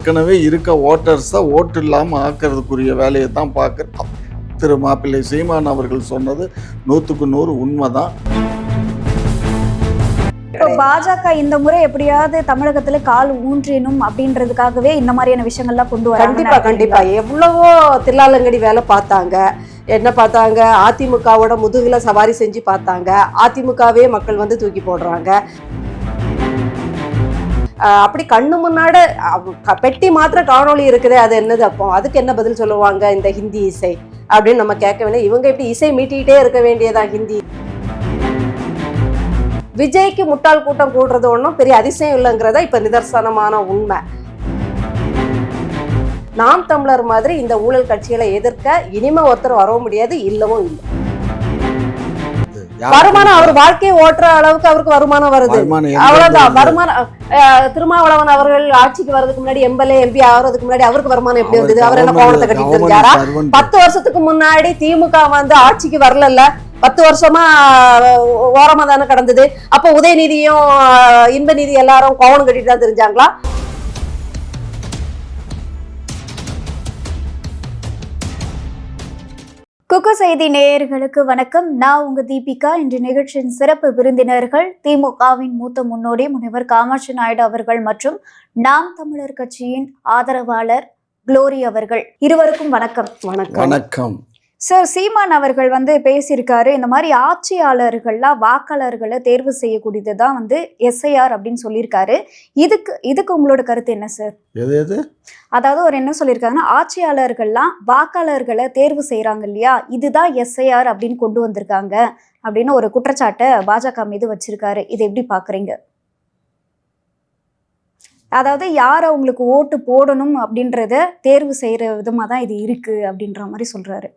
ஏற்கனவே இருக்க ஓட்டர்ஸை ஓட்டு இல்லாமல் ஆக்கிறதுக்குரிய வேலையை தான் பார்க்குறோம். திரு மாப்பிள்ளை சீமான் அவர்கள் சொன்னது 100க்கு 100 உண்மைதான். இப்போ பாஜக இந்த முறை எப்படியாவது தமிழகத்துல கால் ஊன்றினும் அப்படின்றதுக்காகவே இந்த மாதிரியான விஷயங்கள்லாம் கொண்டு வர கண்டிப்பா எவ்வளவோ தில்லாலங்கடி வேலை பார்த்தாங்க. என்ன பார்த்தாங்க? அதிமுகவோட முதுகுல சவாரி செஞ்சு பார்த்தாங்க. அதிமுகவே மக்கள் வந்து தூக்கி போடுறாங்க. அப்படி கண்ணு முன்னாடி பெட்டி மாத்திர காணொளி இருக்குது, அது என்னது? அப்போ அதுக்கு என்ன பதில் சொல்லுவாங்க? இந்த ஹிந்தி இசை அப்படின்னு நம்ம கேட்க வேண்டிய, இவங்க இப்படி இசை மீட்டிக்கிட்டே இருக்க வேண்டியதா? ஹிந்தி விஜய்க்கு முட்டாள் கூட்டம் கூடுறது ஒன்றும் பெரிய அதிசயம் இல்லைங்கிறதா இப்ப நிதர்சனமான உண்மை. நாம் தமிழர் மாதிரி இந்த ஊழல் கட்சிகளை எதிர்க்க இனிமே ஒருத்தர் வரவும் முடியாது, இல்லவும் இல்லை. வருமானம் அவர் வாழ்க்கையை ஓட்டுற அளவுக்கு அவருக்கு வருமானம் வருது, அவ்வளவுதான். வருமானம் திருமாவளவன் அவர்கள் ஆட்சிக்கு வர்றதுக்கு முன்னாடி எம்எல்ஏ எம்பி ஆகிறதுக்கு முன்னாடி அவருக்கு வருமானம் எப்படி வந்தது? அவர் என்ன கோவணத்தை கட்டிட்டு இருந்தாரா? 10 வருஷத்துக்கு முன்னாடி திமுக வந்து ஆட்சிக்கு வரல, 10 வருஷமா ஓரமா தானே கடந்தது. அப்ப உதயநிதியும் இன்பநிதி எல்லாரும் கோவணம் கட்டிட்டு தான் தெரிஞ்சாங்களா? குக்கு செய்தி நேயர்களுக்கு வணக்கம். நான் உங்க தீபிகா. இன்று நிகழ்ச்சியின் சிறப்பு விருந்தினர்கள் திமுகவின் மூத்த முன்னோடி முனைவர் காமாட்சி நாயுடு அவர்கள் மற்றும் நாம் தமிழர் கட்சியின் ஆதரவாளர் குளோரி அவர்கள். இருவருக்கும் வணக்கம். வணக்கம் சார். சீமான் அவர்கள் வந்து பேசியிருக்காரு, இந்த மாதிரி ஆட்சியாளர்கள்லாம் வாக்காளர்களை தேர்வு செய்யக்கூடியதுதான் வந்து எஸ்ஐஆர் அப்படின்னு சொல்லியிருக்காரு. இதுக்கு உங்களோட கருத்து என்ன சார்? அதாவது அவர் என்ன சொல்லியிருக்காங்கன்னா, ஆட்சியாளர்கள்லாம் வாக்காளர்களை தேர்வு செய்யறாங்க இல்லையா, இதுதான் எஸ்ஐஆர் அப்படின்னு கொண்டு வந்திருக்காங்க அப்படின்னு ஒரு குற்றச்சாட்டை பாஜக மீது வச்சிருக்காரு. இதை எப்படி பாக்குறீங்க? அதாவது யார் அவங்களுக்கு ஓட்டு போடணும் அப்படின்றத தேர்வு செய்யற விதமா தான் இது இருக்கு அப்படின்ற மாதிரி சொல்றாரு.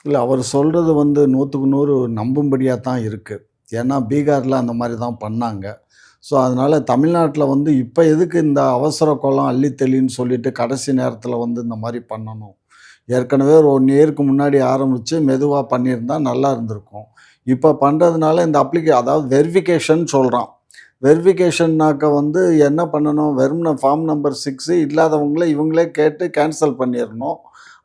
இல்லை, அவர் சொல்கிறது வந்து 100க்கு 100 நம்பும்படியாக தான் இருக்குது. ஏன்னா பீகாரில் அந்த மாதிரி தான் பண்ணாங்க. ஸோ அதனால் தமிழ்நாட்டில் வந்து இப்போ எதுக்கு இந்த அவசர கோலம் அள்ளித்தெளின்னு சொல்லிட்டு கடைசி நேரத்தில் வந்து இந்த மாதிரி பண்ணணும்? ஏற்கனவே ஒரு 1 இயருக்கு முன்னாடி ஆரம்பித்து மெதுவாக பண்ணியிருந்தா நல்லா இருந்திருக்கும். இப்போ பண்ணுறதுனால இந்த அதாவது வெரிஃபிகேஷன் சொல்கிறான். வெரிஃபிகேஷன்னாக்க வந்து என்ன பண்ணணும்? வெறும்ன ஃபார்ம் நம்பர் 6 இல்லாதவங்களே இவங்களே கேட்டு கேன்சல் பண்ணிடணும்.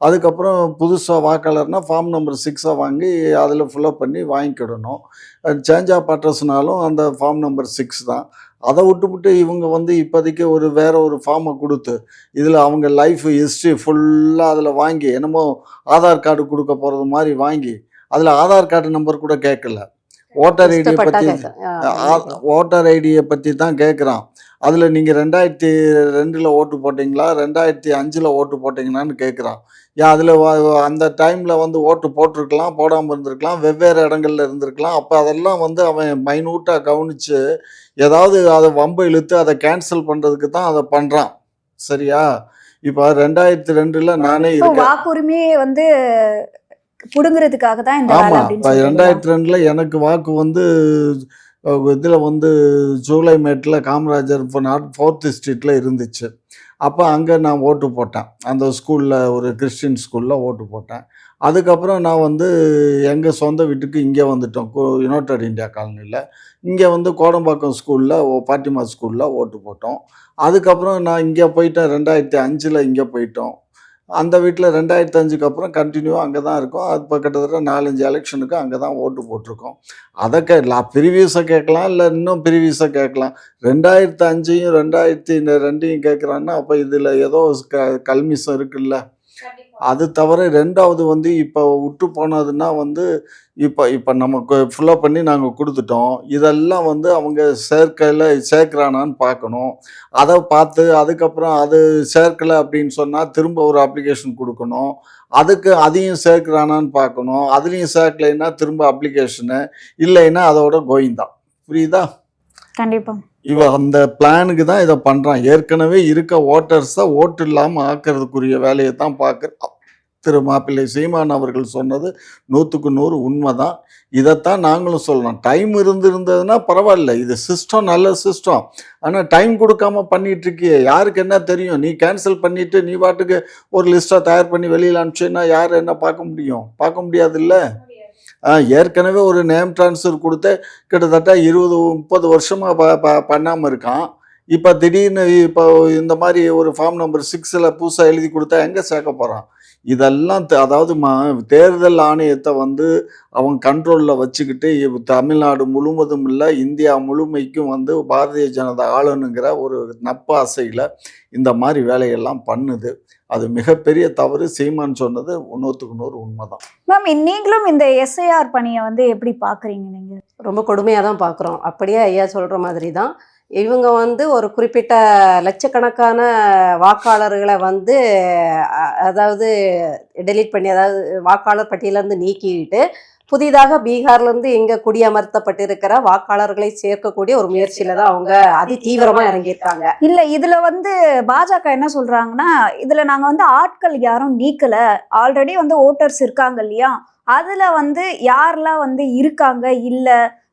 அதுக்கப்புறம் புதுசாக வாக்காளர்னால் ஃபார்ம் நம்பர் 6 வாங்கி அதில் ஃபில்லப் பண்ணி வாங்கிக்கிடணும். சேஞ்ச் ஆஃப் அட்ரஸ்னாலும் அந்த ஃபார்ம் நம்பர் 6 தான். அதை விட்டுவிட்டு இவங்க வந்து இப்போதைக்கு வேறு ஒரு ஃபார்மை கொடுத்து இதில் அவங்க லைஃப் ஹிஸ்ட்ரி ஃபுல்லாக அதில் வாங்கி என்னமோ ஆதார் கார்டு கொடுக்க போகிறது மாதிரி வாங்கி அதில் ஆதார் கார்டு நம்பர் கூட கேட்கல, ஓட்டர் ஐடியை பற்றி தான் கேட்குறான். அதில் நீங்கள் 2002 ஓட்டு போட்டிங்களா, 2005 ஓட்டு போட்டிங்களான்னு கேட்குறான். அதில் அந்த டைமில் வந்து ஓட்டு போட்டிருக்கலாம், போடாமல் இருந்திருக்கலாம், வெவ்வேறு இடங்கள்ல இருந்திருக்கலாம். அப்போ அதெல்லாம் வந்து அவன் மைனூட்டாக கவனித்து ஏதாவது அதை வம்பை இழுத்து அதை கேன்சல் பண்ணுறதுக்கு தான் அதை பண்ணுறான். சரியா? இப்போ 2002 நானே வாக்குரிமையை வந்து புடுங்கிறதுக்காக தான் இந்த ஆமாம். இப்போ 2002 எனக்கு வாக்கு வந்து இதில் வந்து ஜூலைமேட்டில் காமராஜர் 4th ஸ்ட்ரீட்டில் இருந்துச்சு. அப்போ அங்கே நான் ஓட்டு போட்டேன். அந்த ஸ்கூலில் ஒரு கிறிஸ்டின் ஸ்கூலில் ஓட்டு போட்டேன். அதுக்கப்புறம் நான் வந்து எங்கள் சொந்த வீட்டுக்கு இங்கே வந்துட்டோம், யுனைடெட் இந்தியா காலனியில். இங்கே வந்து கோடம்பாக்கம் ஸ்கூலில் பாட்டிமா ஸ்கூலில் ஓட்டு போட்டோம். அதுக்கப்புறம் நான் இங்கே போயிட்டேன், 2005 இங்கே போயிட்டோம். அந்த வீட்டில் 2005க்கு அப்புறம் கண்டினியூவாக அங்கே தான் இருக்கோம். அது இப்போ கிட்டத்தட்ட 4-5 எலெக்ஷனுக்கு அங்கே தான் ஓட்டு போட்டிருக்கோம். அதை ப்ரீவியஸாக கேட்கலாம், இல்லை இன்னும் ப்ரீவியஸாக கேட்கலாம். 2005 2002 கேட்குறான்னா அப்போ இதில் ஏதோ கல்மிஷம் இருக்குல்ல. அது தவிர 2வது வந்து இப்போ விட்டு போனதுன்னா வந்து இப்போ நமக்கு ஃபுல்லாக பண்ணி நாங்கள் கொடுத்துட்டோம். இதெல்லாம் வந்து அவங்க சேர்க்கிறானான்னு பார்க்கணும். அதை பார்த்து அதுக்கப்புறம் அது சேர்க்கலை அப்படின்னு சொன்னால் திரும்ப ஒரு அப்ளிகேஷன் கொடுக்கணும். அதையும் சேர்க்கிறானான்னு பார்க்கணும். அதுலேயும் சேர்க்கலைன்னா திரும்ப அப்ளிகேஷனு, இல்லைன்னா அதோட கோயிந்தான். புரியுதா? கண்டிப்பாக அந்த பிளானுக்கு தான் இதை பண்ணுறான். ஏற்கனவே இருக்க ஓட்டர்ஸை ஓட்டு இல்லாமல் ஆக்கிறதுக்குரிய வேலையை தான் பார்க்குறான். திரு மாப்பிள்ளை சீமான் அவர்கள் சொன்னது 100க்கு 100 உண்மைதான். இதைத்தான் நாங்களும் சொல்லணும். டைம் இருந்ததுன்னா பரவாயில்ல, இது சிஸ்டம் நல்ல சிஸ்டம். ஆனால் டைம் கொடுக்காம பண்ணிட்டு இருக்கியே, யாருக்கு என்ன தெரியும்? நீ கேன்சல் பண்ணிட்டு நீ பாட்டுக்கு ஒரு லிஸ்ட்டை தயார் பண்ணி வெளியில் அனுப்பிச்சேன்னா யார் என்ன பார்க்க முடியும்? பார்க்க முடியாது இல்லை. ஏற்கனவே ஒரு நேம் ட்ரான்ஸ்ஃபர் கொடுத்து கிட்டத்தட்ட 20-30 வருஷமாக பண்ணாமல் இருக்கான். இப்போ திடீர்னு இப்போ இந்த மாதிரி ஒரு ஃபார்ம் நம்பர் 6ல் புதுசாக எழுதி கொடுத்தா எங்கே சேர்க்க போகிறான்? இதெல்லாம் அதாவது தேர்தல் ஆணையத்தை வந்து அவங்க கண்ட்ரோலில் வச்சுக்கிட்டு தமிழ்நாடு முழுவதும் இல்லை, இந்தியா முழுமைக்கும் வந்து பாரதிய ஜனதா ஆளணுங்கிற ஒரு நப்பாசையில் இந்த மாதிரி வேலையெல்லாம் பண்ணுது. அது மிகப்பெரிய தவறு. சீமான் சொன்னது 100க்கு 100 உண்மைதான். மேம், நீங்களும் இந்த எஸ்ஐஆர் பணியை வந்து எப்படி பார்க்குறீங்க நீங்கள்? ரொம்ப கொடுமையாக தான் பார்க்குறோம். அப்படியே ஐயா சொல்கிற மாதிரி தான். இவங்க வந்து ஒரு குறிப்பிட்ட லட்சக்கணக்கான வாக்காளர்களை வந்து அதாவது டெலீட் பண்ணி, அதாவது வாக்காளர் பட்டியலேருந்து நீக்கிட்டு புதிதாக பீகார்லேருந்து இங்கே குடியமர்த்தப்பட்டிருக்கிற வாக்காளர்களை சேர்க்கக்கூடிய ஒரு முயற்சியில தான் அவங்க அதி தீவிரமா இறங்கியிருக்காங்க. இல்ல, இதுல வந்து பாஜக என்ன சொல்றாங்கன்னா, இதுல நாங்க வந்து ஆட்கள் யாரும் நீக்கல, ஆல்ரெடி வந்து ஓட்டர்ஸ் இருக்காங்க இல்லையா, அதுல வந்து யாரெல்லாம் வந்து இருக்காங்க இல்ல,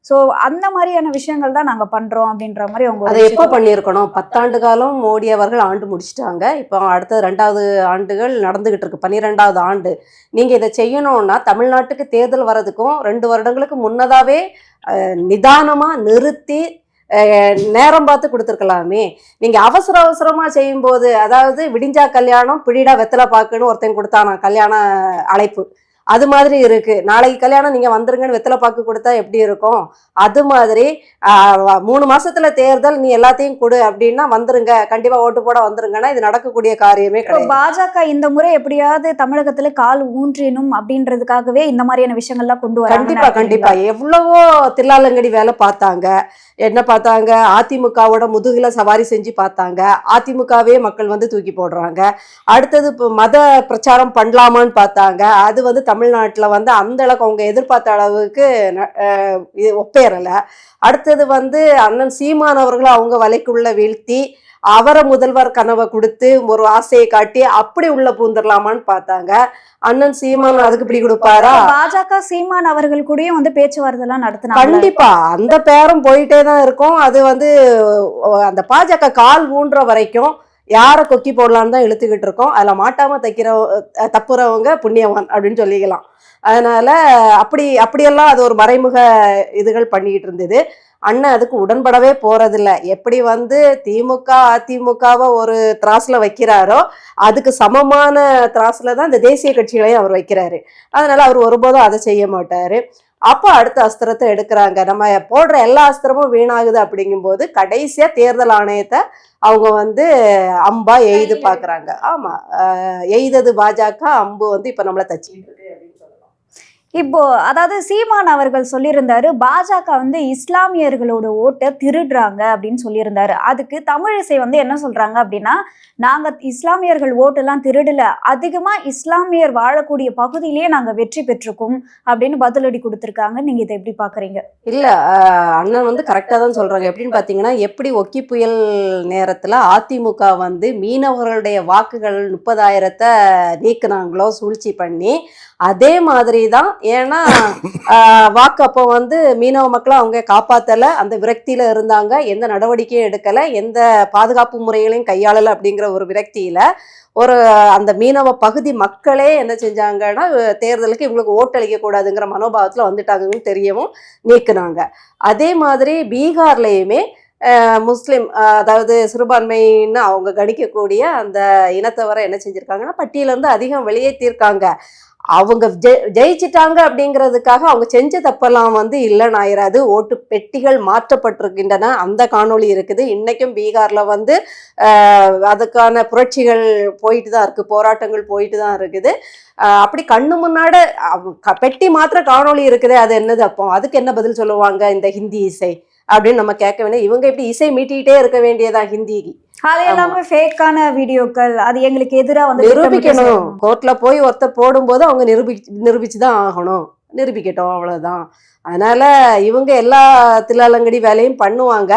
ஸோ அந்த மாதிரியான விஷயங்கள் தான் நாங்கள் பண்ணுறோம் அப்படின்ற மாதிரி அவங்க. அதை எப்போ பண்ணியிருக்கணும்? 10 ஆண்டு காலம் மோடி அவர்கள் ஆண்டு முடிச்சிட்டாங்க. இப்போ அடுத்த 2வது ஆண்டுகள் நடந்துகிட்டு இருக்கு, 12வது ஆண்டு. நீங்கள் இதை செய்யணும்னா தமிழ்நாட்டுக்கு தேர்தல் வர்றதுக்கும் 2 வருடங்களுக்கு முன்னதாகவே நிதானமாக நிறுத்தி நேரம் பார்த்து கொடுத்துருக்கலாமே. நீங்கள் அவசரமாக செய்யும்போது, அதாவது விடிஞ்சா கல்யாணம் பிடிடா வெத்தலை பாக்குன்னு ஒருத்தன் கொடுத்தானா கல்யாண அழைப்பு, அது மாதிரி இருக்கு. நாளைக்கு கல்யாணம் நீங்க வந்துருங்கன்னு வெத்தலை பாக்கு கொடுத்தா எப்படி இருக்கும்? அது மாதிரி 3 மாசத்துல தேர்தல், நீ எல்லாத்தையும் கொடு அப்படின்னா வந்துருங்க, கண்டிப்பா ஓட்டு போட வந்துருங்கன்னா இது நடக்கக்கூடிய காரியமே கிடையாது. பாஜக இந்த முறை எப்படியாவது தமிழகத்துல கால் ஊன்றினும் அப்படின்றதுக்காகவே இந்த மாதிரியான விஷயங்கள்லாம் கொண்டு வர. கண்டிப்பா எவ்வளவோ தில்லாலங்கடி வேலை பார்த்தாங்க. என்ன பார்த்தாங்க? அதிமுகவோட முதுகுல சவாரி செஞ்சு பார்த்தாங்க. அதிமுகவே மக்கள் வந்து தூக்கி போடுறாங்க. அடுத்தது இப்போ மத பிரச்சாரம் பண்ணலாமான்னு பார்த்தாங்க. அது வந்து தமிழ்நாட்டில் வந்து அந்த அளவுக்கு அவங்க எதிர்பார்த்த அளவுக்கு ஒப்பேறலை. அடுத்தது வந்து அண்ணன் சீமான் அவர்களை அவங்க வலைக்குள்ள வீழ்த்தி அவரை முதல்வர் கனவை கொடுத்து ஒரு ஆசையை காட்டி அப்படி உள்ள பூந்துடலாமான்னு பார்த்தாங்க. அண்ணன் சீமான் அதுக்கு இப்படி கொடுப்பாரா? பாஜக சீமான் அவர்கள் கூடயும் வந்து பேச்சுவார்த்தை நடத்தினாங்க. கண்டிப்பா அந்த பேரம் போயிட்டே தான் இருக்கும். அது வந்து அந்த பாஜக கால் ஊன்ற வரைக்கும் யாரை கொக்கி போடலான்னு தான் இழுத்துக்கிட்டு இருக்கோம். அதில் மாட்டாம தப்புறவங்க புண்ணியவான் அப்படின்னு சொல்லிக்கலாம். அதனால அப்படியெல்லாம் அது ஒரு மறைமுக இதுகள் பண்ணிக்கிட்டு இருந்தது. அண்ணன் அதுக்கு உடன்படவே போறதில்ல. எப்படி வந்து திமுக அதிமுகவை ஒரு திராஸ்ல வைக்கிறாரோ அதுக்கு சமமான திராஸ்ல தான் இந்த தேசிய கட்சிகளையும் அவர் வைக்கிறாரு. அதனால அவர் ஒருபோதும் அதை செய்ய மாட்டாரு. அப்போ அடுத்த அஸ்திரத்தை எடுக்கிறாங்க. நம்ம போடுற எல்லா அஸ்திரமும் வீணாகுது அப்படிங்கும்போது கடைசியா தேர்தல் ஆணையத்தை அவங்க வந்து அம்பா எய்து பாக்குறாங்க. ஆமா, எய்தது பாஜக, அம்பு வந்து இப்ப நம்மளை தச்சிக்கிட்டு இருக்கு அப்படின்னு சொல்லலாம். இப்போ அதாவது சீமான் அவர்கள் சொல்லியிருந்தாரு, பாஜக வந்து இஸ்லாமியர்களோட ஓட்டை திருடுறாங்க அப்படின்னு சொல்லியிருந்தாரு. அதுக்கு தமிழிசை வந்து என்ன சொல்றாங்க அப்படின்னா, நாங்க இஸ்லாமியர்கள் ஓட்டெல்லாம் திருடல, அதிகமா இஸ்லாமியர் வாழக்கூடிய பகுதியிலேயே நாங்க வெற்றி பெற்றிருக்கோம் அப்படின்னு பதிலடி கொடுத்துருக்காங்க. நீங்க இதை எப்படி பாக்குறீங்க? இல்ல, அண்ணன் வந்து கரெக்டா தான் சொல்றாங்க. எப்படின்னு பாத்தீங்கன்னா, எப்படி ஒக்கி புயல் நேரத்துல அதிமுக வந்து மீனவர்களுடைய வாக்குகள் 30,000 நீக்குனாங்களோ சூழ்ச்சி பண்ணி, அதே மாதிரி தான். ஏன்னா வாக்கு அப்போ வந்து மீனவ மக்களை அவங்க காப்பாத்தல, அந்த விரக்தியில இருந்தாங்க, எந்த நடவடிக்கையும் எடுக்கல, எந்த பாதுகாப்பு முறைகளையும் கையாளல அப்படிங்கிற ஒரு விரக்தியில ஒரு அந்த மீனவ பகுதி மக்களே என்ன செஞ்சாங்கன்னா தேர்தலுக்கு இவங்களுக்கு ஓட்டளிக்க கூடாதுங்கிற மனோபாவத்துல வந்துட்டாங்கன்னு தெரியவும் நீக்குனாங்க. அதே மாதிரி பீகார்லயுமே முஸ்லிம், அதாவது சிறுபான்மைன்னு அவங்க கணிக்கக்கூடிய அந்த இனத்தவரை என்ன செஞ்சிருக்காங்கன்னா பட்டியலிருந்து அதிகம் வெளியேற்றிருக்காங்க. அவங்க ஜெயிச்சிட்டாங்க அப்படிங்கிறதுக்காக அவங்க செஞ்ச தப்பெல்லாம் வந்து இல்லைன்னு ஆயிராது. ஓட்டு பெட்டிகள் மாற்றப்பட்டிருக்கின்றன, அந்த காணொளி இருக்குது. இன்னைக்கும் பீகார்ல வந்து அதுக்கான புரட்சிகள் போயிட்டு தான் இருக்கு, போராட்டங்கள் போயிட்டு தான் இருக்குது. அப்படி கண்ணு முன்னாடி பெட்டி மாத்திர காணொளி இருக்குது. அது என்னது? அப்போ அதுக்கு என்ன பதில் சொல்லுவாங்க? இந்த ஹிந்தி இசை அப்படின்னு நம்ம கேட்க வேண்டிய, இவங்க இப்படி இசை மீட்டிக்கிட்டே இருக்க வேண்டியதா ஹிந்திக்கு? அது எல்லாமே ஃபேக்கான வீடியோக்கள், அது எங்களுக்கு எதிராக வந்து நிரூபிக்கணும். கோர்ட்ல போய் ஒருத்தர் போடும்போது அவங்க நிரூபிச்சுதான் ஆகணும், நிரூபிக்கட்டும், அவ்வளவுதான். அதனால இவங்க எல்லா தில்லாலங்கடி வேலையும் பண்ணுவாங்க.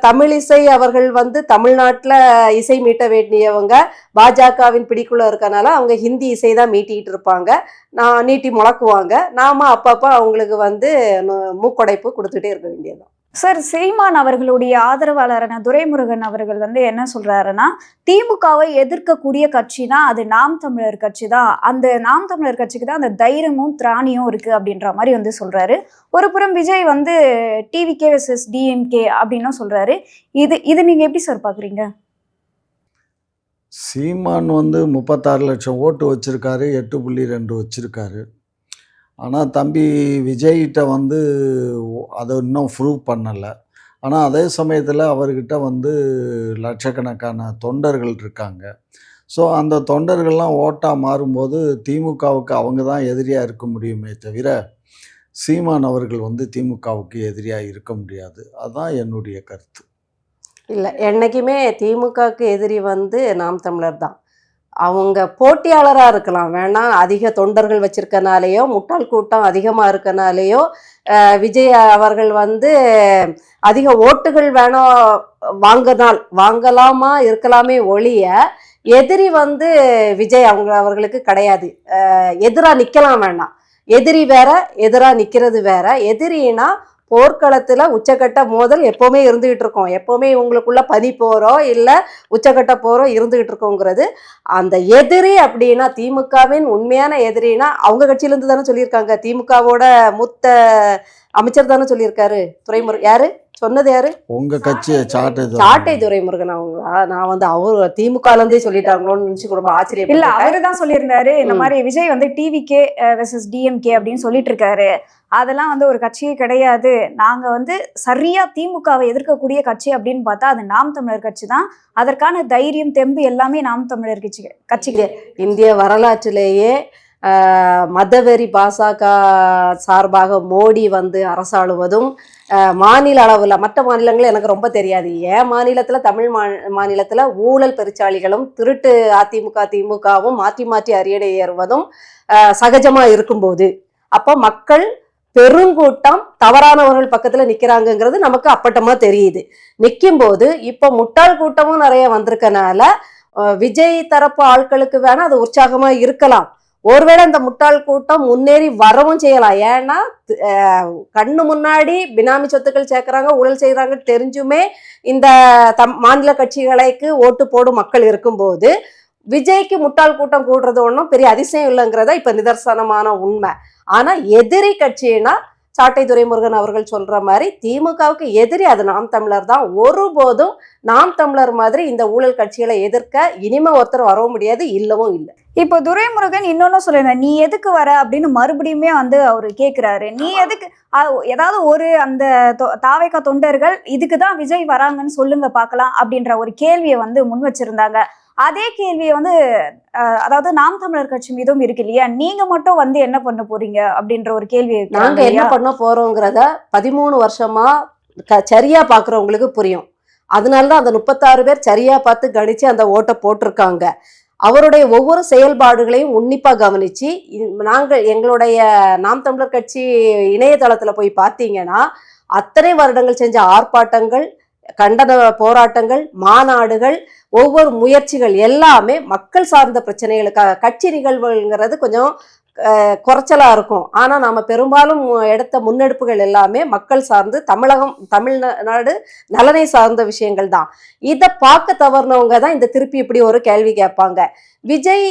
தமிழிசை அவர்கள் வந்து தமிழ்நாட்டில் இசை மீட்ட வேண்டியவங்க பாஜகவின் பிடிக்குள்ள இருக்கனால அவங்க ஹிந்தி இசை தான் மீட்டிகிட்டு இருப்பாங்க, நீட்டி முழக்குவாங்க. நாம அப்பப்போ அவங்களுக்கு வந்து மூக்கொடைப்பு கொடுத்துட்டே இருக்க வேண்டியதுதான். சார், சீமான் அவர்களுடைய ஆதரவாளரான துரைமுருகன் அவர்கள் வந்து என்ன சொல்றாருன்னா, திமுகவை எதிர்க்கக்கூடிய கட்சினா அது நாம் தமிழர் கட்சி தான். அந்த நாம் தமிழர் கட்சிக்கு தான் அந்த தைரியமும் திராணியும் இருக்கு அப்படின்ற மாதிரி வந்து சொல்றாரு. ஒரு புறம் விஜய் வந்து டிவிகே வெர்சஸ் டிஎம்கே அப்படின்னும் சொல்றாரு. இது இது நீங்க எப்படி சார் பாக்குறீங்க? சீமான் வந்து 36 லட்சம் ஓட்டு வச்சிருக்காரு, 8.2 வச்சிருக்காரு. ஆனால் தம்பி விஜய்கிட்ட வந்து அதை இன்னும் ப்ரூவ் பண்ணலை. ஆனால் அதே சமயத்தில் அவர்கிட்ட வந்து லட்சக்கணக்கான தொண்டர்கள் இருக்காங்க. ஸோ அந்த தொண்டர்கள்லாம் ஓட்டாக மாறும்போது திமுகவுக்கு அவங்க தான் எதிரியாக இருக்க முடியுமே தவிர சீமான் அவர்கள் வந்து திமுகவுக்கு எதிரியாக இருக்க முடியாது. அதுதான் என்னுடைய கருத்து. இல்லை, என்றைக்குமே திமுகவுக்கு எதிரி வந்து நாம் தமிழர் தான். அவங்க போட்டியாளராக இருக்கலாம், வேணா அதிக தொண்டர்கள் வச்சிருக்கனாலேயோ முட்டாள் கூட்டம் அதிகமாக இருக்கனாலேயோ விஜய் அவர்கள் வந்து அதிக ஓட்டுகள் வேணா வாங்கலாமா இருக்கலாமே ஒழிய எதிரி வந்து விஜய் அவர்களுக்கு கிடையாது. எதிராக நிற்கலாம் வேண்டாம், எதிரி வேற எதிராக நிற்கிறது வேற. எதிரினா போர்க்களத்தில் உச்சக்கட்ட மோதல் எப்போவுமே இருந்துகிட்டு இருக்கோம். எப்போவுமே இவங்களுக்குள்ள பனி போகிறோம் இல்லை உச்சக்கட்ட போகிறோம் இருந்துகிட்டு இருக்கோங்கிறது. அந்த எதிரி அப்படின்னா திமுகவின் உண்மையான எதிரினா அவங்க கட்சியிலேருந்து தானே சொல்லியிருக்காங்க. திமுகவோட மூத்த அமைச்சர் தானே சொல்லியிருக்காரு துரைமுருகன். யாரு சொன்னது? யாரு? உங்க கட்சி சாட்டை துரைமுருகன் அவங்களா? நான் வந்து அவரு திமுகலேருந்தே சொல்லிட்டாங்களோன்னு நினைச்சு ரொம்ப ஆச்சரியம். இல்ல, அவரு தான் சொல்லியிருந்தாரு இந்த மாதிரி விஜய் வந்து டிவிகே வெர்சஸ் டிஎம்கே அப்படின்னு சொல்லிட்டு இருக்காரு. அதெல்லாம் வந்து ஒரு கட்சியே கிடையாது. நாங்க வந்து சரியா திமுகவை எதிர்க்கக்கூடிய கட்சி அப்படின்னு பார்த்தா அது நாம் தமிழர் கட்சி தான். அதற்கான தைரியம் தெம்பு எல்லாமே நாம் தமிழர் கட்சிக்கு. இந்திய வரலாற்றிலேயே மதவெறி பாசக சார்பாக மோடி வந்து அரசாளுவதும் மாநில அளவில், மற்ற மாநிலங்கள் எனக்கு ரொம்ப தெரியாது, என் மாநிலத்தில் தமிழ் மாநிலத்தில் ஊழல் பெருச்சாளிகளும் திருட்டு அதிமுக திமுகவும் மாற்றி மாற்றி அரியணை ஏறுவதும் சகஜமாக இருக்கும்போது அப்போ மக்கள் பெருங்கூட்டம் தவறானவர்கள் பக்கத்துல நிக்கிறாங்கிறது நமக்கு அப்பட்டமா தெரியுது. நிற்கும் போது இப்போ முட்டாள் கூட்டமும் நிறைய வந்திருக்கனால விஜய் தரப்பு ஆட்களுக்கு வேணா அது உற்சாகமா இருக்கலாம். ஒருவேளை இந்த முட்டாள் கூட்டம் முன்னேறி வரவும் செய்யலாம். ஏன்னா கண்ணு முன்னாடி பினாமி சொத்துக்கள் சேர்க்கறாங்க, ஊழல் செய்யறாங்க தெரிஞ்சுமே இந்த மாநில கட்சிகளுக்கு ஓட்டு போடும் மக்கள் இருக்கும்போது விஜய்க்கு முட்டாள் கூட்டம் கூடுறது ஒன்றும் பெரிய அதிசயம் இல்லைங்கிறத இப்ப நிதர்சனமான உண்மை. ஆனா எதிரி கட்சினா சாட்டை துரைமுருகன் அவர்கள் சொல்ற மாதிரி திமுகவுக்கு எதிரி அது நாம் தமிழர் தான். ஒருபோதும் நாம் தமிழர் மாதிரி இந்த ஊழல் கட்சிகளை எதிர்க்க இனிமே ஒருத்தர் வரவும் முடியாது, இல்லவும் இல்லை. இப்போ துரைமுருகன் இன்னொன்னு சொல்லியிருந்தேன், நீ எதுக்கு வர அப்படின்னு மறுபடியுமே வந்து அவரு கேட்கிறாரு. நீ எதுக்கு ஏதாவது ஒரு அந்த தாவேகா தொண்டர்கள் இதுக்கு தான் விஜய் வராங்கன்னு சொல்லுங்க பார்க்கலாம் அப்படின்ற ஒரு கேள்வியை வந்து முன் வச்சிருந்தாங்க. அதே கேள்வியை வந்து அதாவது நாம் தமிழர் கட்சி மீதும் இருக்கு இல்லையா, நீங்க மட்டும் வந்து என்ன பண்ண போறீங்க அப்படின்ற ஒரு கேள்வி. நாங்க என்ன பண்ண போறோங்கிறத 13 வருஷமா சரியா பாக்குறவங்களுக்கு புரியும். அதனாலதான் அந்த 36 பேர் சரியா பார்த்து கணிச்சு அந்த ஓட்டை போட்டிருக்காங்க. அவருடைய ஒவ்வொரு செயல்பாடுகளையும் உன்னிப்பா கவனிச்சு நாங்கள் எங்களுடைய நாம் தமிழர் கட்சி இணையதளத்துல போய் பார்த்தீங்கன்னா அத்தனை வருடங்கள் செஞ்ச ஆர்ப்பாட்டங்கள், கண்டன போராட்டங்கள், மாநாடுகள், ஒவ்வொரு முயற்சிகள் எல்லாமே மக்கள் சார்ந்த பிரச்சனைகளுக்காக. கட்சி நிகழ்வுங்கிறது கொஞ்சம் குறைச்சலா இருக்கும். ஆனா நாம பெரும்பாலும் எடுத்த முன்னெடுப்புகள் எல்லாமே மக்கள் சார்ந்து தமிழ்நாடு நலனை சார்ந்த விஷயங்கள் தான். இதை பார்க்க தவறினவங்க தான் இந்த திருப்பி இப்படி ஒரு கேள்வி கேட்பாங்க. விஜய்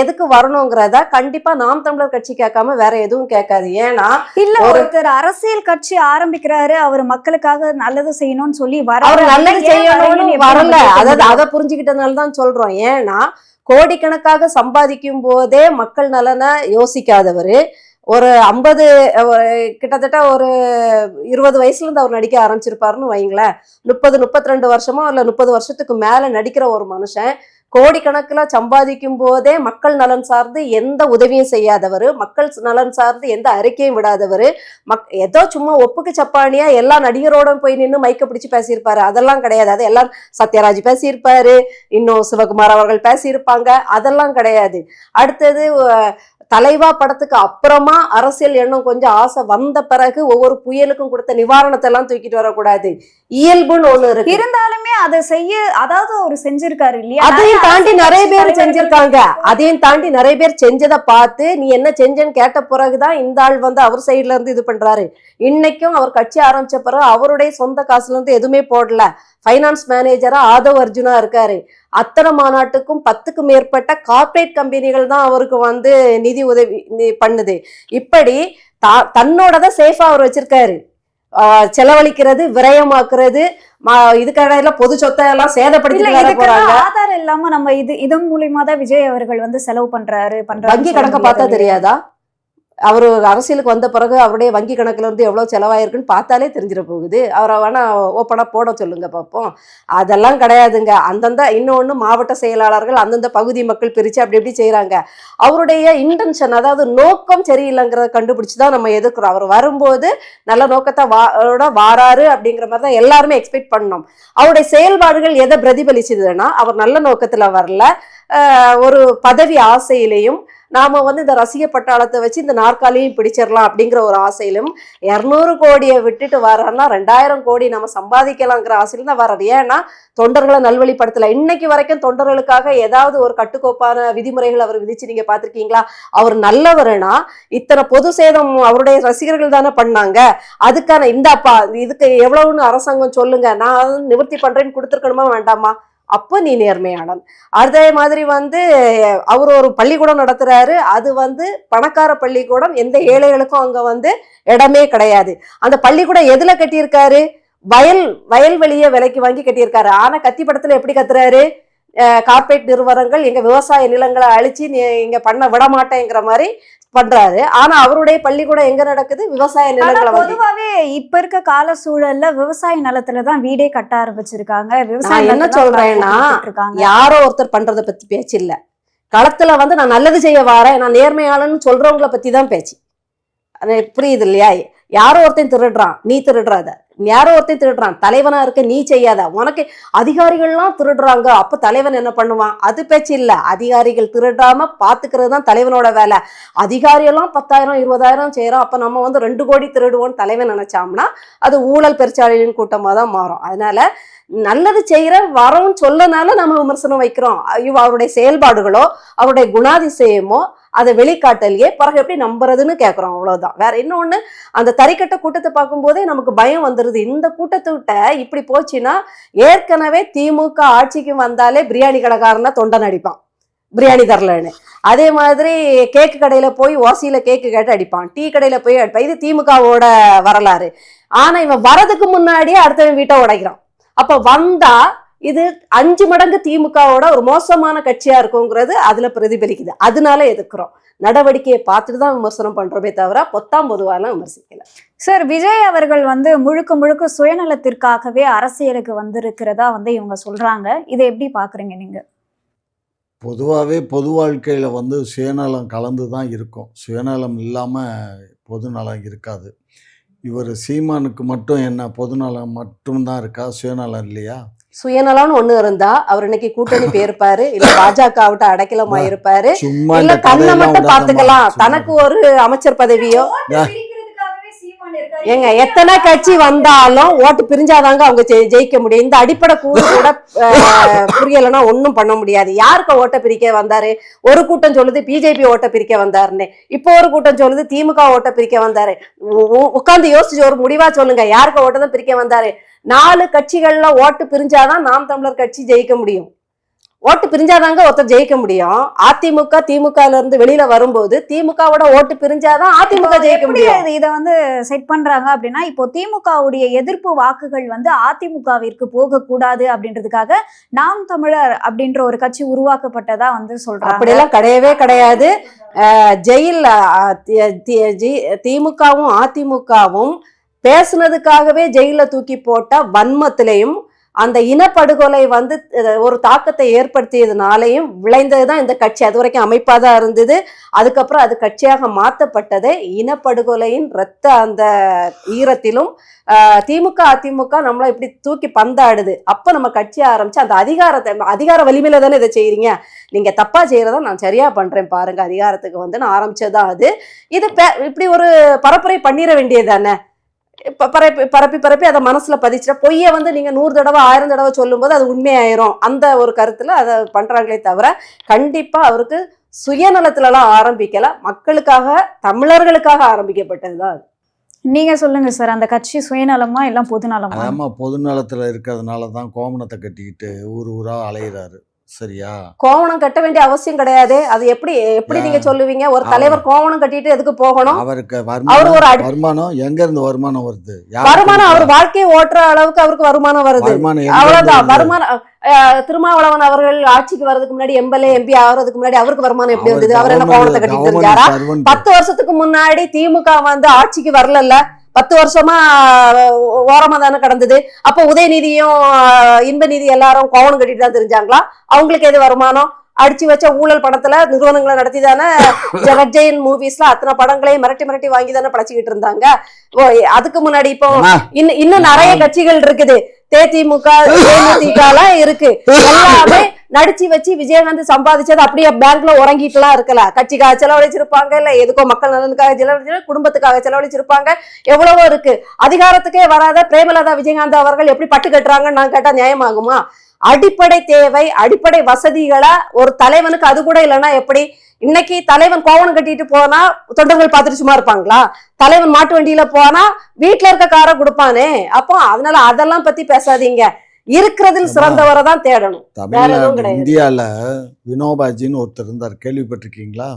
எதுக்கு வரணுங்கிறத கண்டிப்பா நாம் தமிழர் கட்சி கேட்காம வேற எதுவும் கேட்காது. ஏன்னா இல்ல, ஒருத்தர் அரசியல் கட்சி ஆரம்பிக்கிறாரு, அவர் மக்களுக்காக நல்லது செய்யணும்னு சொல்லி அவர் நல்லது செய்யணும்னு வரல. அதாவது அதை புரிஞ்சுக்கிட்டதுனால தான் சொல்றோம். ஏன்னா கோடிக்கணக்காக சம்பாதிக்கும் போதே மக்கள் நலனை யோசிக்காதவர், ஒரு 50 கிட்டத்தட்ட ஒரு 20 வயசுல இருந்து அவர் நடிக்க ஆரம்பிச்சிருப்பாருன்னு வைங்களேன். 32 வருஷமோ இல்ல 30 வருஷத்துக்கு மேல நடிக்கிற ஒரு மனுஷன் கோடிக்கணக்கில் சம்பாதிக்கும் போதே மக்கள் நலன் சார்ந்து எந்த உதவியும் செய்யாதவர், மக்கள் நலன் சார்ந்து எந்த அறிக்கையும் விடாதவர், ஏதோ சும்மா ஒப்புக்கு சப்பானியா எல்லா நடிகரோட போய் நின்று மைக்க பிடிச்சு பேசியிருப்பாரு. அதெல்லாம் கிடையாது. அது எல்லாம் சத்யராஜ் பேசியிருப்பாரு, இன்னும் சிவகுமார் அவர்கள் பேசியிருப்பாங்க. அதெல்லாம் கிடையாது. அடுத்தது தலைவா படத்துக்கு அப்புறமா அரசியல் எண்ணம் கொஞ்சம் ஆசை வந்த பிறகு ஒவ்வொரு புயலுக்கும் கொடுத்த நிவாரணத்தை எல்லாம் தூக்கிட்டு வரக்கூடாது. இயல்புன்னு ஒண்ணு இருக்கு. இருந்தாலுமே அதை செய்ய, அதாவது அவர் செஞ்சிருக்காரு இல்லையா, அதையும் தாண்டி நிறைய பேர் செஞ்சிருக்காங்க. அதையும் தாண்டி நிறைய பேர் செஞ்சதை பார்த்து நீ என்ன செஞ்சேன்னு கேட்ட பிறகுதான் இந்த ஆள் வந்து அவர் சைட்ல இருந்து இது பண்றாரு. இன்னைக்கும் அவர் கட்சி ஆரம்பிச்ச பிறகு அவருடைய சொந்த காசுல இருந்து எதுவுமே போடல. ஃபைனான்ஸ் மேனேஜரா ஆதவ் அர்ஜுனா இருக்காரு. அத்தனை மாநாட்டுக்கும் 10க்கும் மேற்பட்ட கார்ப்பரேட் கம்பெனிகள் தான் அவருக்கு வந்து நிதி உதவி பண்ணுது. இப்படி தன்னோடதான் சேஃபா அவர் வச்சிருக்காரு. செலவழிக்கிறது, விரயமாக்குறது, இதுக்கடையில பொது சொத்தை எல்லாம் சேதப்படுத்தி போறாங்க. ஆதாரம் இல்லாம நம்ம இதன் மூலியமா தான் விஜய் அவர்கள் வந்து செலவு பண்றாரு. வங்கி கணக்க பார்த்தா தெரியாதா? அவரு அரசியலுக்கு வந்த பிறகு அவருடைய வங்கி கணக்குல இருந்து எவ்வளவு செலவாயிருக்குன்னு பார்த்தாலே தெரிஞ்சிட போகுது. அவரை வேணா ஓப்பனா போட சொல்லுங்க பார்ப்போம். அதெல்லாம் கிடையாதுங்க. அந்தந்த இன்னொன்னு மாவட்ட செயலாளர்கள் அந்தந்த பகுதி மக்கள் பிரிச்சு அப்படி இப்படி செய்யறாங்க. அவருடைய இன்டென்ஷன், அதாவது நோக்கம் சரியில்லைங்கிறத கண்டுபிடிச்சுதான் நம்ம எதிர்க்கிறோம். அவர் வரும்போது நல்ல நோக்கத்தை வாராரு அப்படிங்கிற மாதிரி தான் எல்லாருமே எக்ஸ்பெக்ட் பண்ணோம். அவருடைய செயல்பாடுகள் எதை பிரதிபலிச்சதுன்னா, அவர் நல்ல நோக்கத்துல வரல, ஒரு பதவி ஆசையிலையும் நாம வந்து இந்த ரசிக பட்டாளத்தை வச்சு இந்த நாற்காலியும் பிடிச்சிடலாம் அப்படிங்கிற ஒரு ஆசையிலும் 200 கோடியை விட்டுட்டு வர்றாருன்னா 2000 கோடி நம்ம சம்பாதிக்கலாங்கிற ஆசையில தான் வர்றாரு. ஏன்னா தொண்டர்களை நல்வழிப்படுத்தல. இன்னைக்கு வரைக்கும் தொண்டர்களுக்காக ஏதாவது ஒரு கட்டுக்கோப்பான விதிமுறைகள் அவர் விதிச்சு நீங்க பாத்திருக்கீங்களா? அவர் நல்லவருனா இத்தனை பொது சேதம் அவருடைய ரசிகர்கள் தானே பண்ணாங்க. அதுக்கான இந்தாப்பா இதுக்கு எவ்வளவுன்னு அரசாங்கம் சொல்லுங்க, நான் நிவர்த்தி பண்றேன்னு கொடுத்துருக்கணுமா வேண்டாமா? அப்போ நீ நேர்மையானன். அதே மாதிரி வந்து அவர் ஒரு பள்ளிக்கூடம் நடத்துறாரு. அது வந்து பணக்கார பள்ளிக்கூடம், எந்த ஏழைகளுக்கும் அங்க வந்து இடமே கிடையாது. அந்த பள்ளிக்கூடம் எதுல கட்டியிருக்காரு? வயல்வெளிய விலைக்கு வாங்கி கட்டியிருக்காரு. ஆனா கத்தி படத்துல எப்படி கத்துறாரு? கார்ப்பரேட் நிறுவனங்கள் எங்க விவசாய நிலங்களை அழிச்சு இங்க பண்ண விட மாட்டேங்கிற மாதிரி பண்றாரு. ஆனா அவருடைய பள்ளிக்கூடம் எங்க நடக்குது? விவசாய நிலங்களை. பொதுவாவே இப்ப இருக்க கால சூழல்ல விவசாய நிலத்துலதான் வீடே கட்ட ஆரம்பிச்சிருக்காங்க. விவசாயம் என்ன சொல்றேன்னா, யாரோ ஒருத்தர் பண்றதை பத்தி பேச்சு இல்ல. களத்துல வந்து நான் நல்லது செய்ய வாரேன், நான் நேர்மையாளன்னு சொல்றவங்களை பத்தி தான் பேச்சு. புரியுது இல்லையா? யாரோ ஒருத்தன் திருடுறான், நீ திருடுறாத. யாரோ ஒருத்தன் திருடுறான், தலைவனா இருக்க நீ செய்யாத. உனக்கு அதிகாரிகள்லாம் திருடுறாங்க, அப்ப தலைவன் என்ன பண்ணுவான்? அது பேச்சு இல்ல. அதிகாரிகள் திருடாம பாத்துக்கிறது தான் தலைவனோட வேலை. அதிகாரியெல்லாம் 10,000 20,000 செய்யறோம், அப்ப நம்ம வந்து 2 கோடி திருடுவோம் தலைவன் நினைச்சாம்னா அது ஊழல் பெருச்சாளியின் கூட்டமா தான் மாறும். அதனால நல்லது செய்யற வரோன்னு சொல்லனால நம்ம விமர்சனம் வைக்கிறோம். அவருடைய செயல்பாடுகளோ அவருடைய குணாதிசயமோ அதை வெளிக்காட்டலையே பிறகு எப்படி நம்புறதுன்னு கேட்குறோம். அவ்வளவுதான். வேற இன்னொன்னு, அந்த தறிக்கட்ட கூட்டத்தை பார்க்கும் போதே நமக்கு பயம் வந்துருது. இந்த கூட்டத்தை விட்ட இப்படி போச்சுன்னா ஏற்கனவே திமுக ஆட்சிக்கு வந்தாலே பிரியாணி கடைக்காரனா தொண்டன் அடிப்பான், பிரியாணி தரலன்னு. அதே மாதிரி கேக்கு கடையில போய் ஓசியில கேக்கு கேட்டு அடிப்பான், டீ கடையில போய் அடிப்பான். இது திமுகவோட வரலாறு. ஆனா இவன் வரதுக்கு முன்னாடியே அடுத்தவன் வீட்டை உடைக்கிறான். அப்ப வந்தா இது 5 மடங்கு திமுகவோட ஒரு மோசமான கட்சியா இருக்குங்கிறது அதுல பிரதிபலிக்குது. அதனால எதிர்க்கிறோம். நடவடிக்கையை பார்த்துட்டு தான் விமர்சனம் பண்றோமே தவிர பொதுவாலாம் விமர்சிக்கல. சார், விஜய் அவர்கள் வந்து முழுக்க முழுக்க சுயநலத்திற்காகவே அரசியலுக்கு வந்திருக்கிறதா வந்து இவங்க சொல்றாங்க. இதை எப்படி பாக்குறீங்க நீங்க? பொதுவாகவே பொது வாழ்க்கையில் வந்து சுயநலம் கலந்து தான் இருக்கும். சுயநலம் இல்லாமல் பொதுநலம் இருக்காது. இவர் சீமானுக்கு மட்டும் என்ன பொதுநலம் மட்டும்தான் இருக்கா, சுயநலம் இல்லையா? சுயநலம்னு ஒண்ணு இருந்தா அவர் இன்னைக்கு கூட்டணி போயிருப்பாரு, இல்ல பாஜகவிட்ட அடைக்கலமா இருப்பாரு, இல்ல தன்னை மட்டும் பாத்துக்கலாம், தனக்கு ஒரு அமைச்சர் பதவியோ. ஏங்க எத்தனை கட்சி வந்தாலும் ஓட்டு பிரிஞ்சாதாங்க அவங்க ஜெயிக்க முடியும். இந்த அடிப்படை கூறு கூட புரியலைன்னா ஒன்னும் பண்ண முடியாது. யாருக்கு ஓட்டை பிரிக்க வந்தாரு? ஒரு கூட்டம் சொல்லுது பிஜேபி ஓட்டை பிரிக்க வந்தாருன்னு, இப்போ ஒரு கூட்டம் சொல்லுது திமுக ஓட்டை பிரிக்க வந்தாரு. உட்கார்ந்து யோசிச்சு ஒரு முடிவா சொல்லுங்க, யாருக்கு ஓட்டை தான் பிரிக்க வந்தாரு? 4 கட்சிகள்ல ஓட்டு பிரிஞ்சாதான் நாம் தமிழர் கட்சி ஜெயிக்க முடியும். ஓட்டு பிரிஞ்சாதாங்க ஒருத்தர் ஜெயிக்க முடியும். அதிமுக திமுக இருந்து வெளியில வரும்போது திமுகவோட ஓட்டு பிரிஞ்சாதான் அதிமுக ஜெயிக்க முடியும். இதை வந்து செட் பண்றாங்க அப்படின்னா, இப்போ திமுகவுடைய எதிர்ப்பு வாக்குகள் வந்து அதிமுகவிற்கு போக கூடாது அப்படின்றதுக்காக நாம் தமிழர் அப்படின்ற ஒரு கட்சி உருவாக்கப்பட்டதா வந்து சொல்றாங்க. அப்படியெல்லாம் கிடையவே கிடையாது. ஜெயில திமுகவும் அதிமுகவும் பேசுனதுக்காகவே ஜெயில தூக்கி போட்ட வன்மத்திலையும் அந்த இனப்படுகொலை வந்து ஒரு தாக்கத்தை ஏற்படுத்தியதுனாலையும் விளைந்ததுதான் இந்த கட்சி. அது வரைக்கும் அமைப்பா தான் இருந்தது. அதுக்கப்புறம் அது கட்சியாக மாற்றப்பட்டது. இனப்படுகொலையின் ரத்த அந்த ஈரத்திலும் திமுக அதிமுக நம்மள இப்படி தூக்கி பந்தாடுது. அப்ப நம்ம கட்சி ஆரம்பிச்சு அந்த அதிகார வலிமையில தானே இதை செய்யறீங்க, நீங்க தப்பா செய்யறதா நான் சரியா பண்றேன் பாருங்க, அதிகாரத்துக்கு வந்து நான் ஆரம்பிச்சதுதான் அது. இது இப்படி ஒரு பரப்புரை பண்ணிட வேண்டியது தானே. பரப்பி அதை மனசுல பதிச்சுட்டா பொய்ய வந்து நீங்க 100 தடவை 1000 தடவை சொல்லும் போது அது உண்மையாயிரும். அந்த ஒரு கருத்துல அதை பண்றாங்களே தவிர கண்டிப்பா அவருக்கு சுயநலத்துல எல்லாம் ஆரம்பிக்கல, மக்களுக்காக தமிழர்களுக்காக ஆரம்பிக்கப்பட்டதுதான் அது. நீங்க சொல்லுங்க சார், அந்த கட்சி சுயநலமா எல்லாம் பொதுநலமா? ஆமா, பொதுநலத்துல இருக்கிறதுனாலதான் கோமணத்தை கட்டிக்கிட்டு ஊர் ஊரா அலையிறாரு. சரியா? கோவணம் கட்ட வேண்டிய அவசியம் கிடையாது. அது எப்படி நீங்க சொல்லுவீங்க? ஒரு தலைவர் கோவணம் கட்டிட்டு எதுக்கு போகணும்? அவருக்கு அவரு ஒரு வருமானம் எங்க இருந்து வருமானம் வருது? வருமானம் அவர் வாழ்க்கையை ஓட்டுற அளவுக்கு அவருக்கு வருமானம் வருது, அவ்வளவுதான். வருமானம் திருமாவளவன் அவர்கள் ஆட்சிக்கு வர்றதுக்கு முன்னாடி எம்எல்ஏ எம்பி ஆகிறதுக்கு முன்னாடி அவருக்கு வருமானம் எப்படி வந்தது? அவர் என்ன கோவணத்தை கட்டிட்டு இருந்தாரா? 10 வருஷத்துக்கு முன்னாடி திமுக வந்து ஆட்சிக்கு வரல, 10 வருஷமா ஓரமா தானே கடந்தது. அப்போ உதயநிதியும் இன்பநிதி எல்லாரும் கோவணம் கட்டிட்டு தான் தெரிஞ்சாங்களா? அவங்களுக்கு எது வருமானம்? அடிச்சு வச்ச ஊழல் பணத்துல நிறுவனங்களை நடத்தி தானே ஜெகஜெயின் மூவிஸ்ல அத்தனை படங்களையும் மிரட்டி வாங்கி தானே படைச்சுக்கிட்டு இருந்தாங்க. அதுக்கு முன்னாடி இப்போ இன்னும் நிறைய கட்சிகள் இருக்குது, தேதிமுக தேமுதிக எல்லாம் இருக்கு. எல்லாமே நடிச்சு வச்சு விஜயகாந்த் சம்பாதிச்சது அப்படியே பேங்க்ல உறங்கிட்டு எல்லாம் இருக்கல. கட்சிக்காக செலவழிச்சிருப்பாங்க, இல்ல எதுக்கோ மக்கள் நலனுக்காக செலவழிச்சு, குடும்பத்துக்காக செலவழிச்சிருப்பாங்க, எவ்வளவோ இருக்கு. அதிகாரத்துக்கே வராத பிரேமலதா விஜயகாந்த் அவர்கள் எப்படி பட்டு கட்டுறாங்கன்னு நான் கேட்டா நியாயமாகுமா? அடிப்படை தேவை, அடிப்படை வசதிகளை ஒரு தலைவனுக்கு அது கூட இல்லைன்னா எப்படி? இன்னைக்கு தலைவன் கோவணம் கட்டிட்டு போனா தொண்டர்கள் பார்த்துட்டு சும்மா இருப்பாங்களா? தலைவன் மாட்டு வண்டியில போனா வீட்டுல இருக்க காரை கொடுப்பானே. அப்போ அதனால அதெல்லாம் பத்தி பேசாதீங்க, இருக்கிறதில் சிறந்தவரை தான் தேடணும். தமிழ்நாடு இந்தியால வினோபாஜின்னு ஒருத்தர் இருந்தார், கேள்விப்பட்டிருக்கீங்களா?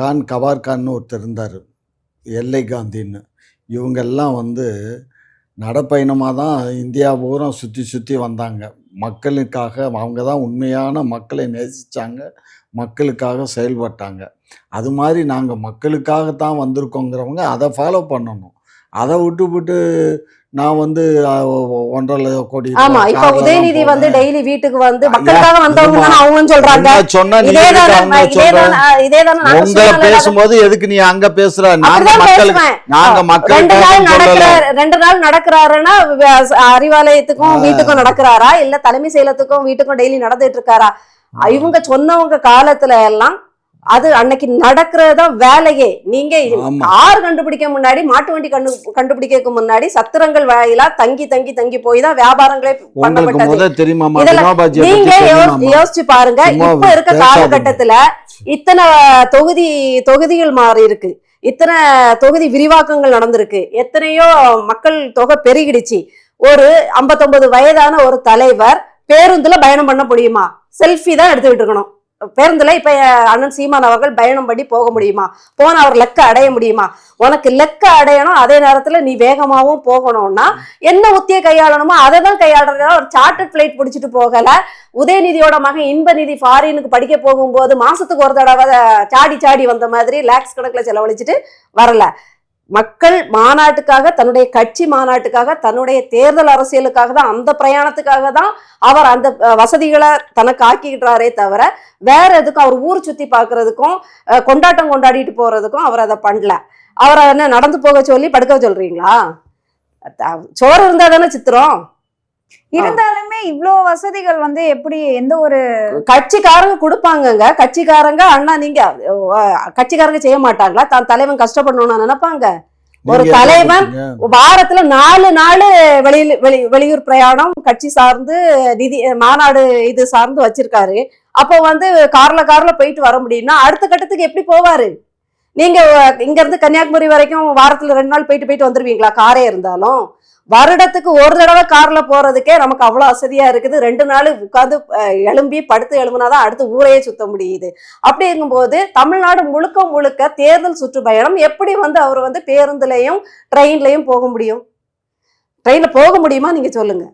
கான் கவார்கான்னு ஒருத்தர் இருந்தார், எல்லை காந்தின்னு. இவங்கெல்லாம் வந்து நடப்பயணமாக தான் இந்தியா பூரா சுற்றி வந்தாங்க. மக்களுக்காக அவங்க தான் உண்மையான மக்களை நேசித்தாங்க, மக்களுக்காக செயல்பட்டாங்க. அது மாதிரி நாங்கள் மக்களுக்காகத்தான் வந்திருக்கோங்கிறவங்க அதை ஃபாலோ பண்ணணும். அதை விட்டு நான் வந்து 1.5 கோடி. ஆமா, இப்ப உதயநிதி வந்து டெய்லி வீட்டுக்கு வந்து மக்களுக்காக வந்தவங்க அவங்க சொல்றாங்க. பேசும்போது எதுக்கு நீ அங்க பேசுற? நாங்க மக்கள் 2 நாள் நடக்கிறாருன்னா அறிவாலயத்துக்கும் வீட்டுக்கும் நடக்கிறாரா, இல்ல தலைமை செயலத்துக்கும் வீட்டுக்கும் டெய்லி நடந்துட்டு இருக்காரா? இவங்க சொன்னவங்க காலத்துல எல்லாம் அது அன்னைக்கு நடக்கிறதுதான் வேலையே. நீங்க ஆறு கண்டுபிடிக்க முன்னாடி, மாட்டு வண்டி கண்டுபிடிக்க முன்னாடி சத்திரங்கள் வாயிலா தங்கி போய் தான் வியாபாரங்களே பண்ணப்பட்டது. நீங்க யோசிச்சு பாருங்க, இப்ப இருக்க காலகட்டத்துல இத்தனை தொகுதிகள் மாறி இருக்கு, இத்தனை தொகுதி விரிவாக்கங்கள் நடந்திருக்கு, எத்தனையோ மக்கள் தொகை பெருகிடுச்சு. ஒரு 59 வயதான ஒரு தலைவர் பேருந்துல பயணம் பண்ண முடியுமா? செல்ஃபி தான் எடுத்துக்கிட்டு இருக்கணும் பேருந்துல. இப்ப அண்ணன் சீமான் அவர்கள் பயணம் பண்ணி போக முடியுமா? போன அவர் லெக்க அடைய முடியுமா? உனக்கு லெக்க அடையணும், அதே நேரத்துல நீ வேகமாவும் போகணும்னா என்ன உத்தியை கையாளணுமோ அதை தான் கையாளுறதா. ஒரு சார்ட்டர்ட் பிளைட் பிடிச்சிட்டு போகல. உதயநிதியோட மகன் இன்பநிதி ஃபாரினுக்கு படிக்க போகும்போது மாசத்துக்கு ஒரு தடவை சாடி வந்த மாதிரி லேக்ஸ் கணக்குல செலவழிச்சிட்டு வரல. மக்கள் மாநாட்டுக்காக, தன்னுடைய கட்சி மாநாட்டுக்காக, தன்னுடைய தேர்தல் அரசியலுக்காக தான், அந்த பிரயாணத்துக்காக தான் அவர் அந்த வசதிகளை தனக்கு ஆக்கிக்கிட்டாரே தவிர வேற எதுக்கும் அவர் ஊர் சுத்தி பாக்குறதுக்கும் கொண்டாட்டம் கொண்டாடிட்டு போறதுக்கும் அவர் அதை பண்ணல. அவரை என்ன நடந்து போக சொல்லி படுக்க சொல்றீங்களா? சோறு இருந்தா தானே சித்திரம். இருந்தாலுமே இவ்வளோ வசதிகள் வந்து எப்படி எந்த ஒரு கட்சிக்காரங்க கொடுப்பாங்கங்க. கட்சிக்காரங்க அண்ணா நீங்க கட்சிக்காரங்க செய்ய மாட்டாங்களா? தான் தலைவன் கஷ்டப்படணும்னு நினைப்பாங்க. ஒரு தலைவன் வாரத்துல 4 நாள் வெளியூர் பிரயாணம் கட்சி சார்ந்து நிதி மாநாடு இது சார்ந்து வச்சிருக்காரு. அப்போ வந்து கார்ல போயிட்டு வர முடியும்னா அடுத்த கட்டத்துக்கு எப்படி போவாரு? நீங்க இங்க இருந்து கன்னியாகுமரி வரைக்கும் வாரத்துல 2 நாள் போயிட்டு வந்துருவீங்களா? காரே இருந்தாலும் வருடத்துக்கு ஒரு தடவை கார்ல போறதுக்கே நமக்கு அவ்வளவு வசதியா இருக்குது. 2 நாள் உட்காந்து எழும்பி படுத்து எழும்புனாதான் அடுத்து ஊரையே சுத்த முடியுது. அப்படி இருக்கும்போது தமிழ்நாடு முழுக்க தேர்தல் சுற்றுப்பயணம் எப்படி வந்து அவர் வந்து பேருந்துலையும் ட்ரெயின்லயும் போக முடியும்? ட்ரெயின்ல போக முடியுமா? நீங்க சொல்லுங்க.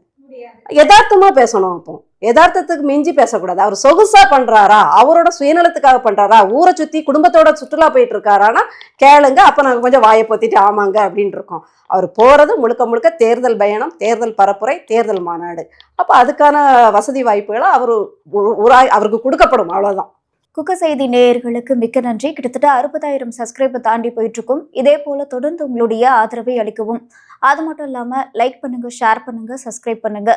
யதார்த்தமா பேசணும். அப்போ யதார்த்தத்துக்கு மிஞ்சி பேசக்கூடாது. அவர் சொகுசா பண்றாரா, அவரோட சுயநலத்துக்காக பண்றாரா, ஊரை சுத்தி குடும்பத்தோட சுற்றுலா போயிட்டு இருக்காரானா கேளுங்க, அப்ப நாங்க கொஞ்சம் வாயை பொத்திட்டு ஆமாங்க அப்படின்னு இருக்கோம். அவர் போறது முழுக்க முழுக்க தேர்தல் பயணம், தேர்தல் பரப்புரை, தேர்தல் மாநாடு. அப்ப அதுக்கான வசதி வாய்ப்புகளை அவருக்கு கொடுக்கப்படும், அவ்வளவுதான். குக்க செய்தி நேயர்களுக்கு மிக்க நன்றி. கிட்டத்தட்ட 60,000 சப்ஸ்கிரைபர் தாண்டி போயிட்டு இருக்கும். இதே போல தொடர்ந்து உங்களுடைய ஆதரவை அளிக்கவும். அது மட்டும் இல்லாம லைக் பண்ணுங்க, ஷேர் பண்ணுங்க, சப்ஸ்கிரைப் பண்ணுங்க.